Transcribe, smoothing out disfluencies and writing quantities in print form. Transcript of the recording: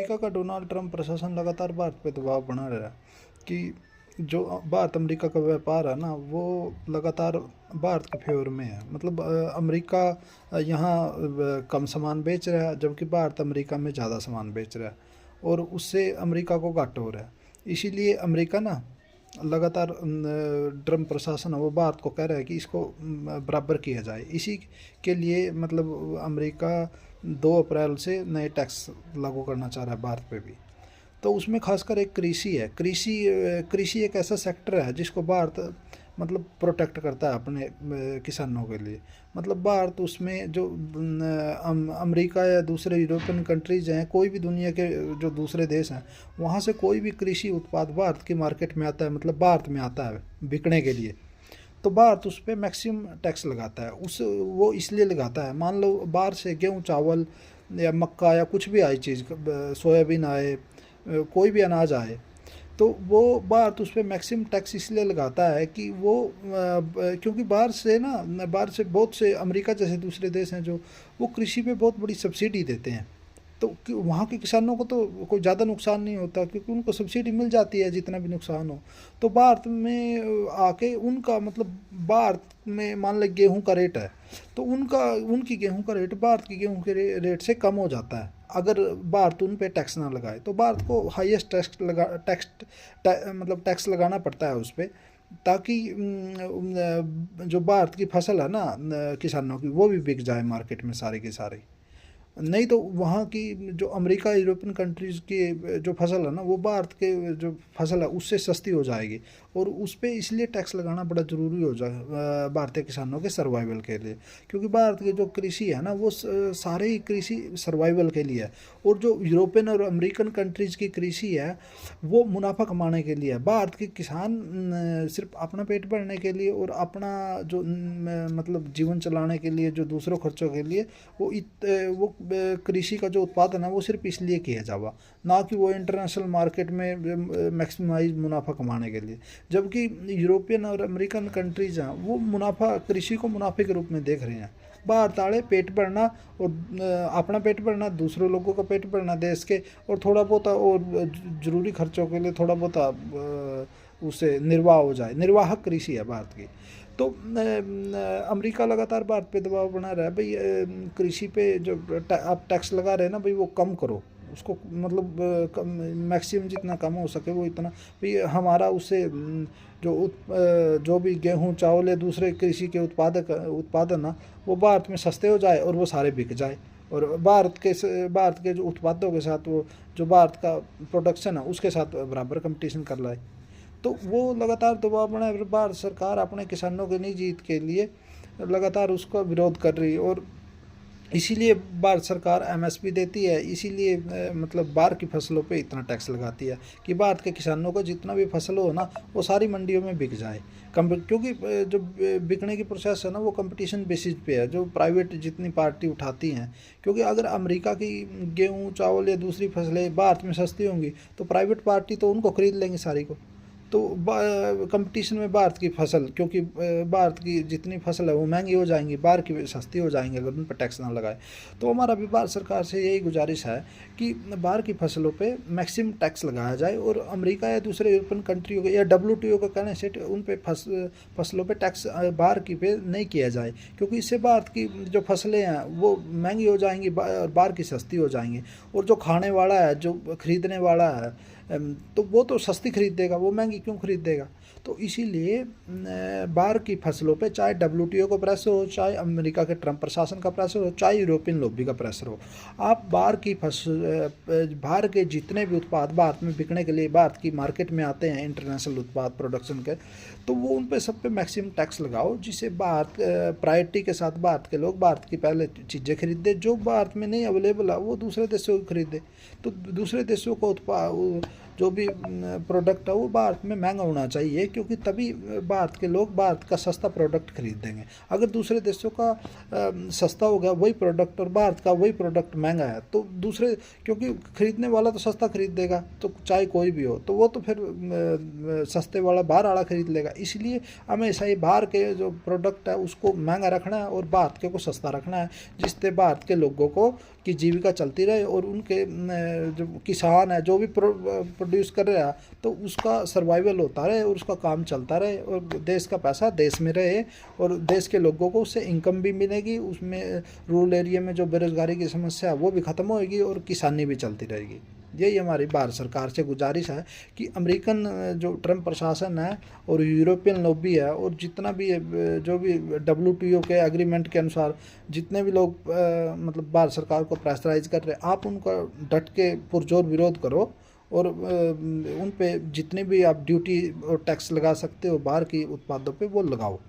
America का Donald Trump प्रशासन लगातार भारत पे दबाव बना रहा है कि जो भारत अमेरिका का व्यापार है ना, वो लगातार भारत के फेवर में है। मतलब अमेरिका यहाँ कम सामान बेच रहा है, जबकि भारत अमेरिका में ज़्यादा सामान बेच रहा है और उससे अमेरिका को घाटा हो रहा है। इसीलिए अमेरिका ना लगातार ट्रंप प्रशासन है वो भारत को कह रहा है कि इसको बराबर किया जाए। इसी के लिए मतलब अमेरिका 2 अप्रैल से नए टैक्स लागू करना चाह रहा है भारत पे भी। तो उसमें खासकर एक कृषि है। कृषि एक ऐसा सेक्टर है जिसको भारत मतलब प्रोटेक्ट करता है अपने किसानों के लिए। मतलब भारत उसमें जो अमेरिका या दूसरे यूरोपियन कंट्रीज़ हैं, कोई भी दुनिया के जो दूसरे देश हैं, वहाँ से कोई भी कृषि उत्पाद भारत की मार्केट में आता है, मतलब भारत में आता है बिकने के लिए, तो भारत उस पर मैक्सिमम टैक्स लगाता है। उस वो इसलिए लगाता है, मान लो बाहर से गेहूँ चावल या मक्का या कुछ भी आई चीज़, सोयाबीन आए, कोई भी अनाज आए, तो वो भारत उस पर मैक्सिमम टैक्स इसलिए लगाता है कि वो क्योंकि बाहर से बहुत से अमेरिका जैसे दूसरे देश हैं जो वो कृषि पे बहुत बड़ी सब्सिडी देते हैं। तो वहाँ के किसानों को तो कोई ज़्यादा नुकसान नहीं होता क्योंकि उनको सब्सिडी मिल जाती है जितना भी नुकसान हो। तो भारत में आके उनका मतलब भारत में मान लें गेहूं का रेट है, तो उनकी गेहूं का रेट भारत की गेहूं के रेट से कम हो जाता है अगर भारत उन पे टैक्स ना लगाए। तो भारत को हाईएस्ट टैक्स लगाना पड़ता है उस पर, ताकि जो भारत की फसल है ना किसानों की, वो भी बिक जाए मार्केट में सारी की सारी। नहीं तो वहाँ की जो अमेरिका यूरोपियन कंट्रीज़ की जो फसल है ना, वो भारत के जो फसल है उससे सस्ती हो जाएगी और उस पर इसलिए टैक्स लगाना बड़ा ज़रूरी हो जाए भारतीय किसानों के सर्वाइवल के लिए। क्योंकि भारत की जो कृषि है ना, वो सारे ही कृषि सर्वाइवल के लिए है, और जो यूरोपियन और अमेरिकन कंट्रीज़ की कृषि है वो मुनाफा कमाने के लिए है। भारत के किसान सिर्फ अपना पेट भरने के लिए और अपना जो मतलब जीवन चलाने के लिए, जो दूसरों खर्चों के लिए वो कृषि का जो उत्पादन है वो सिर्फ इसलिए किया जावा, ना कि वो इंटरनेशनल मार्केट में मैक्सिमाइज मुनाफा कमाने के लिए। जबकि यूरोपियन और अमेरिकन कंट्रीज हैं वो मुनाफा, कृषि को मुनाफे के रूप में देख रहे हैं। बाहर ताड़े पेट भरना और अपना पेट भरना, दूसरे लोगों का पेट भरना देश के, और थोड़ा बहुत और ज़रूरी खर्चों के लिए थोड़ा बहुत उसे निर्वाह हो जाए। निर्वाहक कृषि है भारत की। तो अमेरिका लगातार भारत पे दबाव बना रहा है, भाई कृषि पे जो आप टैक्स लगा रहे हैं ना, भाई वो कम करो उसको, मतलब मैक्सिमम जितना कम हो सके वो इतना। भाई हमारा उससे जो भी गेहूं चावल या दूसरे कृषि के उत्पादन ना, वो भारत में सस्ते हो जाए और वो सारे बिक जाए, और भारत के जो उत्पादों के साथ वो जो भारत का प्रोडक्शन है उसके साथ बराबर कंपटीशन कर लाए। तो वो लगातार दबाव बनाए, भारत सरकार अपने किसानों के निजी हित के लिए लगातार उसका विरोध कर रही है, और इसीलिए भारत सरकार एमएसपी देती है। इसीलिए मतलब बाहर की फसलों पे इतना टैक्स लगाती है कि भारत के किसानों को जितना भी फसल हो ना वो सारी मंडियों में बिक जाए। क्योंकि जो बिकने की प्रोसेस है ना वो कंपटीशन बेसिस पे है, जो प्राइवेट जितनी पार्टी उठाती हैं। क्योंकि अगर अमेरिका की गेहूँ चावल या दूसरी फसलें भारत में सस्ती होंगी तो प्राइवेट पार्टी तो उनको खरीद लेंगी सारी को। तो कंपटीशन में भारत की फसल, क्योंकि भारत की जितनी फसल है वो महंगी हो जाएंगी, बाहर की सस्ती हो जाएंगी अगर उन पर टैक्स ना लगाए। तो हमारा भी भारत सरकार से यही गुजारिश है कि बाहर की फसलों पे मैक्सिमम टैक्स लगाया जाए, और अमेरिका या दूसरे यूरोपियन कंट्रियों के या WTO का कहने से उन पे फसलों पे टैक्स बाहर की पे नहीं किया जाए, क्योंकि इससे भारत की जो फसलें हैं वो महंगी हो जाएंगी और बाहर की सस्ती हो जाएंगी, और जो खाने वाला है, जो खरीदने वाला है, तो वो तो सस्ती खरीद देगा, वो महंगी क्यों खरीद देगा। तो इसीलिए बाहर की फसलों पे चाहे WTO का प्रेशर हो, चाहे अमेरिका के ट्रंप प्रशासन का प्रेशर हो, चाहे यूरोपियन लॉबी का प्रेशर हो, आप बाहर के जितने भी उत्पाद भारत में बिकने के लिए भारत की मार्केट में आते हैं, इंटरनेशनल उत्पाद प्रोडक्शन के, तो वो उन पे सब पे मैक्सिमम टैक्स लगाओ, जिससे भारत प्रायोरिटी के साथ भारत के लोग भारत की पहले चीज़ें खरीदे, जो भारत में नहीं अवेलेबल है वो दूसरे देशों को खरीदे। तो दूसरे देशों को जो भी प्रोडक्ट है वो भारत में महंगा होना चाहिए, क्योंकि तभी भारत के लोग भारत का सस्ता प्रोडक्ट खरीदेंगे। अगर दूसरे देशों का सस्ता हो गया वही प्रोडक्ट और भारत का वही प्रोडक्ट महंगा है, तो दूसरे, क्योंकि खरीदने वाला तो सस्ता खरीद देगा, तो चाहे कोई भी हो, तो वो तो फिर सस्ते वाला बाहर वाला खरीद लेगा। इसलिए हमेशा ही बाहर के जो प्रोडक्ट है उसको महंगा रखना है और भारत के को सस्ता रखना है, जिससे भारत के लोगों को की जीविका चलती रहे और उनके जो किसान है जो भी प्रोड्यूस कर रहा है तो उसका सर्वाइवल होता रहे और उसका काम चलता रहे और देश का पैसा देश में रहे और देश के लोगों को उससे इनकम भी मिलेगी, उसमें रूरल एरिया में जो बेरोजगारी की समस्या है वो भी ख़त्म होएगी और किसानी भी चलती रहेगी। यही हमारी भारत सरकार से गुजारिश है कि अमेरिकन जो ट्रम्प प्रशासन है और यूरोपियन लॉबी है और जितना भी जो भी WTO के एग्रीमेंट के अनुसार जितने भी लोग मतलब भारत सरकार को प्रेशराइज कर रहे हैं, आप उनका डट के पुरजोर विरोध करो और उन पे जितने भी आप ड्यूटी और टैक्स लगा सकते हो बाहर की उत्पादों पे वो लगाओ।